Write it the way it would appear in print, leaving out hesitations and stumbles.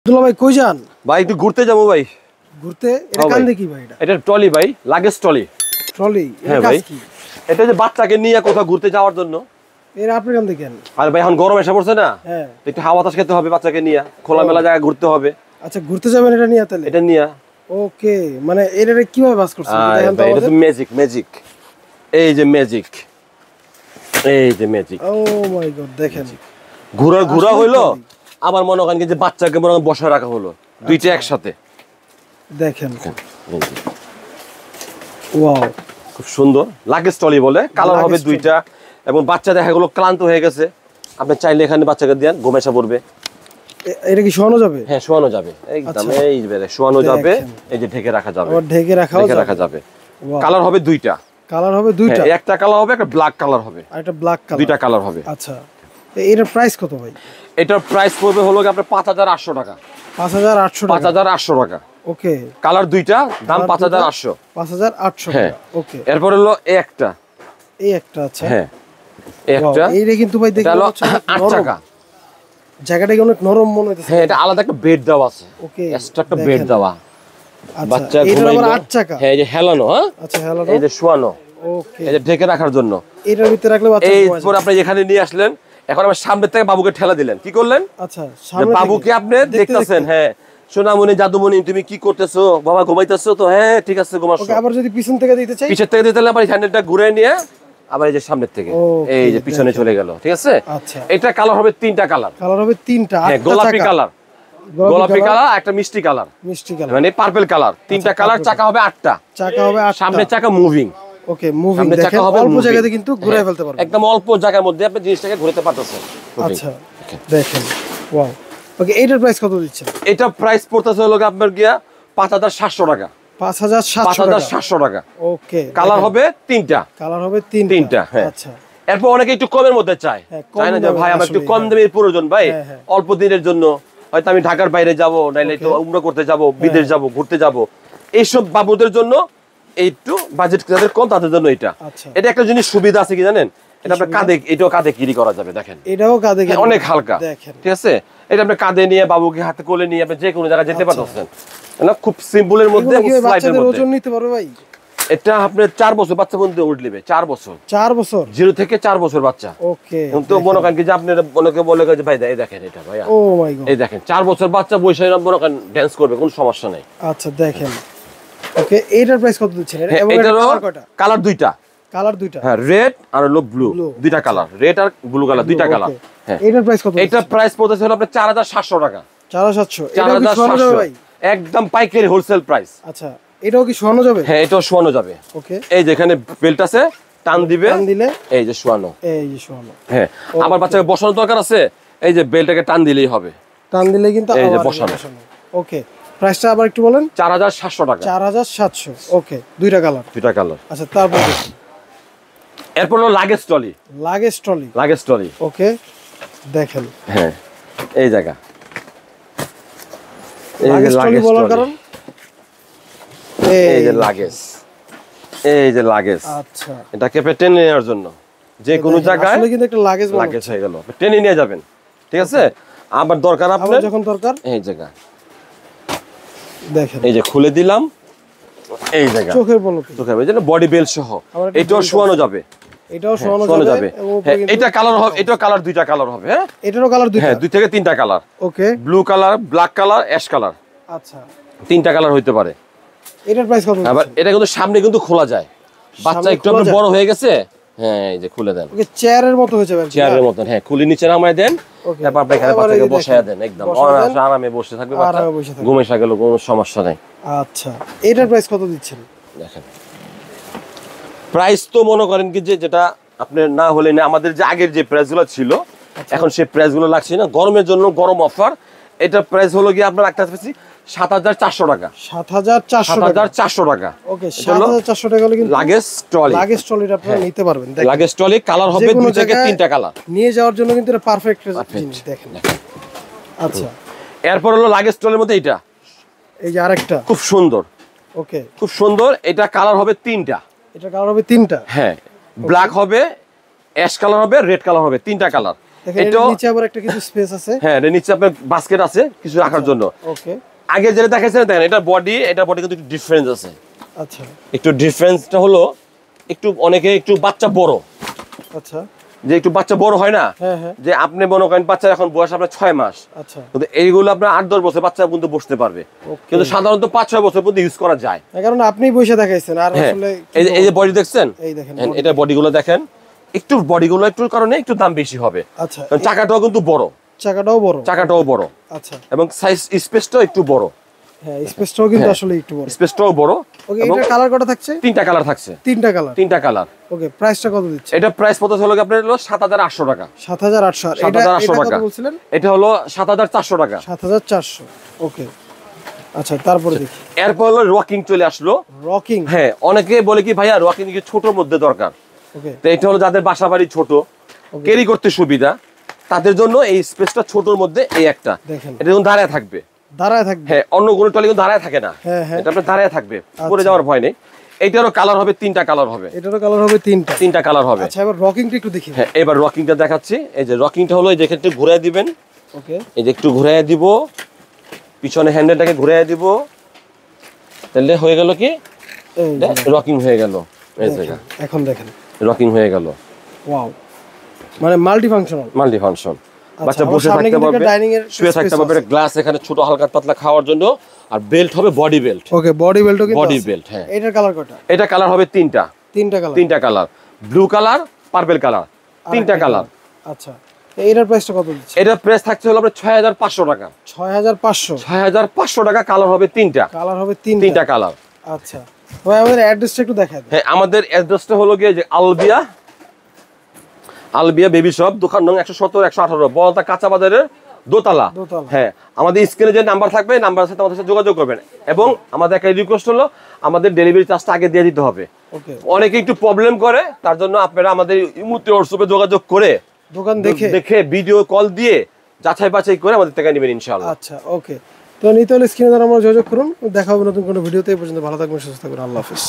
দুলা ভাই কই যান? ভাই একটু ঘুরতে যাবো ভাই। ঘুরতে? এটা কান দেখি ভাই, এটা ট্রলি ভাই, লাগেজ ট্রলি। ট্রলি? হ্যাঁ ভাই, এটা যে বাচ্চাকে নিয়ে কোথাও ঘুরতে যাওয়ার জন্য। এর আপনি কান দেখেন? আর ভাই এখন গরম এসে পড়ছে না, হ্যাঁ একটু হাওয়া বাতাস খেতে হবে, বাচ্চাকে নিয়ে খোলামেলা জায়গায় ঘুরতে হবে। আচ্ছা ঘুরতে যাবেন এটা নিয়ে? তাহলে এটা নিয়ে ওকে, মানে এটা কিভাবে বাস করছেন? এটা তো ম্যাজিক, ম্যাজিক। এই যে ম্যাজিক, এই যে ম্যাজিক। ও মাই গড, দেখেন ঘোরা হইলো, আবার মনে করেন যে বাচ্চাকে মনে করেন বসায় রাখা হলো, দুইটা একসাথে। দেখেন ওয়াও, খুব সুন্দর। লাগেজ ট্রলি বলে, কালার হবে দুইটা। এবং বাচ্চা দেখা গেলো ক্লান্ত হয়ে গেছে, আপনি চাইলে এখানে বাচ্চাকে দেন, ঘুমেশা পড়বে। এটা কি শোয়ানো যাবে? হ্যাঁ শোয়ানো যাবে, একদম এই বেরে শোয়ানো যাবে। এই যে ঢেকে রাখা যাবে, ঢেকে রাখা যাবে। কালার হবে দুইটা। কালার হবে দুইটা? একটা কালার হবে, একটা ব্ল্যাক কালার হবে। আর একটা ব্ল্যাক কালার, দুইটা কালার হবে। আচ্ছা এটার প্রাইস কত ভাই? এটার প্রাইস পড়বে হলো আপনার 5800 টাকা। 5800 টাকা? 5800 টাকা। ওকে, কালার দুইটা, দাম 5800। 5800 টাকা। ওকে, এরপর হলো এই একটা। আচ্ছা হ্যাঁ একটা। এইটা কিন্তু ভাই দেখতে পাচ্ছেন 8 টাকা। জায়গাটা কি অনেক নরম মনে হইতেছে। হ্যাঁ, এটা আলাদা একটা বেড দেওয়া আছে। ওকে, এক্সট্রা একটা বেড দেওয়া। বাচ্চা ঘুমাইলো। 8 টাকা। হ্যাঁ, এই যে হেলানো। হ্যাঁ আচ্ছা হেলানো, এই যে শোয়ানো। ওকে, এই যে ঢেকে রাখার জন্য। এটার ভিতরে রাখলে বাচ্চা ঘুমায়। এইরপর আপনি এখানে নিয়ে আসলেন, এখন আমার সামনে থেকে বাবুকে ঠেলা দিলেন, কি করলেন? আচ্ছা সামনে বাবুকে আপনি দেখতেছেন। হ্যাঁ, সোনামণি জাদুমণি তুমি কি করতেছো? বাবা ঘুমাইতেছো তো? হ্যাঁ ঠিক আছে ঘুমাচ্ছো। ওকে, আবার যদি পিছন থেকে দিতে চাই? পিছের থেকে দিতে হলে আবার হ্যান্ডেলটা ঘুরে নিয়ে আবার এই যে সামনের থেকে এই যে পিছনে চলে গেল। ঠিক আছে, আচ্ছা এটা কালার হবে তিনটা কালার। কালার হবে তিনটা? হ্যাঁ, গোলাপি কালার, গোলাপি কালার, একটা মিষ্টি কালার, মিষ্টি কালার, মানে পার্পল কালার। তিনটা কালার। চাকা হবে 8টা। চাকা হবে 8টা। সামনে চাকা মুভিং। ওকে, মুভিং। দেখেন অল্প জায়গাতে কিন্তু ঘুরে ফেলতে পারবেন, একদম অল্প জায়গার মধ্যে আপনি জিনিসটাকে ঘুরাতে পারতেছেন। আচ্ছা দেখেন ওয়াও। ওকে, এটার প্রাইস কত দিচ্ছেন? এটা প্রাইস পড়তেছে হলো আপনার গিয়া 5700 টাকা। 5700 টাকা। ওকে, কালার হবে তিনটা। কালার হবে তিনটা। আচ্ছা, এরপর অনেকে একটু কমের মধ্যে চায়, চায় না যে ভাই আমার একটু কম দামের প্রয়োজন ভাই, অল্প দিনের জন্য, হয়তো আমি ঢাকার বাইরে যাব, নাইলে একটু উমরা করতে যাব, বিদেশ যাব, ঘুরতে যাব, এইসব বাবুদের জন্য একটু বাজেট যাদের কম তাদের জন্য এটা। এটা একটা জিনিস সুবিধা আছে কি জানেন? এটা আপনার কাঁধে, এটাও কাঁধে ক্যারি করা যাবে। দেখেন এটাও কাঁধে, অনেক হালকা। ঠিক আছে, এটা আপনি কাঁধে নিয়ে বাবুকে হাতে কোলে নিয়ে আপনি যে কোনো জায়গায় যেতে পারতেছেন না, খুব সিম্পলের মধ্যে, স্লাইডের মধ্যে। ওজন নিতে পারবে ভাই? এটা আপনার 4 বছর বাচ্চা পর্যন্ত উঠ নেবে। 4 বছর, 4 বছর, 0 থেকে 4 বছর বাচ্চা। ওকে, তো মনে করেন কি যে আপনি অনেকে বলে যে ভাই এই দেখেন এটা ভাই, ও মাই গড, এই দেখেন 4 বছর বাচ্চা বসে মনে করেন ডান্স করবে, কোনো সমস্যা নাই। আচ্ছা দেখেন। ওকে, এটার প্রাইস কত দিচ্ছেন? এটারও কালার দুইটা। কালার দুইটা? হ্যাঁ, রেড আর হলো ব্লু, দুইটা কালার, রেড আর ব্লু কালার, দুইটা কালার। হ্যাঁ, এটার প্রাইস কত? এটার প্রাইস পড়তেছে হলো আপনার 4700 টাকা। 4700? এটা কি শোনানো যাবে ভাই? একদম পাইকারি হোলসেল প্রাইস। আচ্ছা, এটাও কি শোয়ানো যাবে? হ্যাঁ, এটাও শোয়ানো যাবে। ওকে, এই যে এখানে বেল্ট আছে, টান দিবে, টান দিলে এই যে শোয়ানো, এই যে শোয়ানো। হ্যাঁ, আবার বাচ্চাকে বসানোর দরকার আছে, এই যে বেল্টটাকে টান দিলেই হবে, টান দিলে কিন্তু এই যে বসানো। ওকে, প্রাইসটা আবার একটু বলেন। 4700 টাকা। 4700। ওকে, দুইটা কালার, দুইটা কালার। আচ্ছা, তারপর এরপর হলো luggage trolley. Luggage trolley? Luggage trolley. Okay, দেখেন। হ্যাঁ, এই জায়গা লাগেজ ট্রলি বলার কারণ এই যে লাগেজ, এই যে লাগেজ। আচ্ছা, এটাকে টেনে নেওয়ার জন্য যে কোনো জায়গায় আসলে কিন্তু একটা লাগেজ হয়ে গেল, টেনে নিয়ে যাবেন। ঠিক আছে, আবার দরকার আপনার যখন দরকার এই জায়গা দেখেন, এই যে খুলে দিলাম, এই জায়গা চোখের পলকে, চোখের এই যে বডি বেল্ট সহ এটাও শোয়ানো যাবে। এটাও শোয়ানো যাবে। এটা কালার হবে, এটাও কালার দুইটা কালার হবে। হ্যাঁ, এটারও কালার দুইটা? হ্যাঁ, 2 থেকে 3টা colour. Okay, blue colour, black colour, ash colour. আচ্ছা, 3টা কালার হইতে পারে। এটার প্রাইস কত? আবার এটা কিন্তু সামনে কিন্তু খোলা যায়, বাচ্চা একটু আপনার বড় হয়ে গেছে। হ্যাঁ, এই যে খুলে দেন। ওকে, চেয়ারের মতো হয়ে যাবে, চেয়ারের মতো। হ্যাঁ, খুলে নিচে নামায় দেন, তারপর আপনি এখানে বাচ্চাকে বসায় দেন, একদম আরামে বসে থাকবে বাচ্চা, ঘুমিয়ে গেল, কোনো সমস্যা নাই। আচ্ছা, এটার প্রাইস কত দিচ্ছেন? দেখেন প্রাইস তো মনে করেন কি যে যেটা আপনার না হলে না, আমাদের যে আগের যে প্রাইসগুলো ছিল এখন সেই প্রাইসগুলো লাগছে না, গরমের জন্য গরম অফার। এটার প্রাইস হলো কি আপনার একটা 7400 টাকা। 7400 টাকা। ওকে, 7400 টাকা হলে কিন্তু লাগেজ ট্রলি, লাগেজ ট্রলিটা আপনারা নিতে পারবেন। দেখেন লাগেজ ট্রলি কালার হবে 2 থেকে 3টা কালার, নিয়ে যাওয়ার জন্য কিন্তু এটা পারফেক্ট জিনিস। দেখেন, আচ্ছা, এরপর হলো লাগেজ ট্রলির মধ্যে এটা, এই যে আরেকটা খুব সুন্দর। ওকে, খুব সুন্দর। এটা কালার হবে 3টা। এটা কালার হবে 3টা? হ্যাঁ, ব্ল্যাক হবে, অ্যাশ কালার হবে, রেড কালার হবে, 3টা কালার। এটা নিচে আবার একটা কিছু স্পেস আছে। হ্যাঁ, এর নিচে আপনার বাস্কেট আছে কিছু রাখার জন্য। ওকে, আগে যেটা দেখাইছেন দেখেন, এটা বডি কিন্তু একটু ডিফারেন্স আছে। আচ্ছা, একটু ডিফারেন্সটা হলো একটু অনেকে একটু বাচ্চা বড়, আচ্ছা, যে একটু বাচ্চা বড় হয় না, হ্যাঁ হ্যাঁ, যে আপনি মনে করেন বাচ্চা এখন বয়স আপনার 6 মাস, আচ্ছা, কিন্তু এইগুলো আপনার 8-10 বছর বাচ্চা পর্যন্ত বসতে পারবে, কিন্তু সাধারণত 5-6 বছর পর্যন্ত ইউজ করা যায়। কারণ আপনি বসে দেখাইছেন। আর আসলে এই যে বডি দেখছেন, এই দেখেন এটা বডিগুলো দেখেন, একটু বডিগুলো একটু কারণে একটু দাম বেশি হবে। আচ্ছা, কারণ চাকাটাও কিন্তু বড়, চাকাটাও বড়, আচ্ছা, এবং সাইজ স্পেসটাও একটু বড়। হ্যাঁ, স্পেসটাও কিন্তু আসলে একটু বড়, স্পেসটাও বড়। ওকে, এটা কালার কত থাকছে? 3টা কালার থাকছে। 3টা কালার। ওকে, প্রাইসটা কত দিচ্ছে? এটা প্রাইস কত হলো আপনার, হলো 7800 টাকা। 7800। এটা কত বলছিলেন? এটা হলো 7400 টাকা। 7400। ওকে, আচ্ছা, তারপরে দেখি। এরপর হলো রকিং চলে আসলো। রকিং, হ্যাঁ, অনেকে বলে কি ভাইয়া রকিং কি ছোটর মধ্যে দরকার। ওকে, তো এটা হলো যাদের বাসা বাড়ি ছোট, ক্যারি করতে সুবিধা, তাদের জন্য এই স্পেসটা ছোটর মধ্যে এই একটা। দেখেন, এটা যখন দাঁড়ায় থাকবে। হ্যাঁ, অন্য কোনো টলি কিন্তু দাঁড়ায় থাকে না। হ্যাঁ হ্যাঁ, এটা আপনার দাঁড়ায় থাকবে, পড়ে যাওয়ার ভয় নেই। এইটারও কালার হবে 3টা কালার হবে। এটারও কালার হবে 3টা কালার হবে। আচ্ছা, এবার রকিংটা একটু দেখি। হ্যাঁ, এবার রকিংটা দেখাচ্ছি। এই যে রকিংটা হলো, এই যে একটু ঘুরায় দিবেন। ওকে, এই যে একটু ঘুরায় দিব, পিছনে হ্যান্ডেলটাকে ঘুরায় দিব, তাহলে হয়ে গেল কি রকিং হয়ে গেল। এই জায়গা এখন দেখেন রকিং হয়ে গেল। ওয়াও, মানে মাল্টি ফাংশন। বাচ্চা বসে থাকতে পারবে, শুয়ে থাকতে পারবে। গ্লাস এখানে ছোট হালকা পাতলা খাওয়ার জন্য। আর বেল্ট হবে বডি বেল্ট। ওকে, বডি বেল্টও কিন্তু বডি বেল্ট। হ্যাঁ, এটার কালার কয়টা? এটা কালার হবে 3টা। 3টা colour, blue colour, purple colour, 3টা কালার। আচ্ছা, এটার প্রাইসটা কত দিচ্ছে? এটার প্রাইস থাকছে হলো আপনার 6500 টাকা। 6500 টাকা। কালার হবে 3টা। তিনটা কালার। আচ্ছা, ভাই আমাদের অ্যাড্রেসটা একটু দেখায় দেন। হ্যাঁ, আমাদের অ্যাড্রেসটা হলো গিয়ে যে আলবিয়া বেবি শপ, দোকান নং 117-118, বলতা কাঁচা বাজারের দোতলা। হ্যাঁ, আমাদের স্ক্রিনে যে নাম্বার থাকবে, নাম্বারের সাথে আমাদের সাথে যোগাযোগ করবেন। এবং আমাদের একটা রিকোয়েস্ট হলো, আমাদের ডেলিভারি চার্জটা আগে দিয়ে দিতে হবে। অনেকে একটু প্রবলেম করে, তার জন্য আপনারা আমাদের ইমুতে হোয়াটসঅ্যাপে যোগাযোগ করে দোকান দেখে ভিডিও কল দিয়ে যাচাই বাছাই করে আমাদের থেকে নেবেন ইনশাআল্লাহ। আচ্ছা, ওকে, তো নিতে হলে স্ক্রিনে আমরা যোগাযোগ করুন। দেখা হবে নতুন কোনো ভিডিওতে। এই পর্যন্ত ভালো থাকবেন, সুস্থ থাকবেন। আল্লাহ হাফেজ।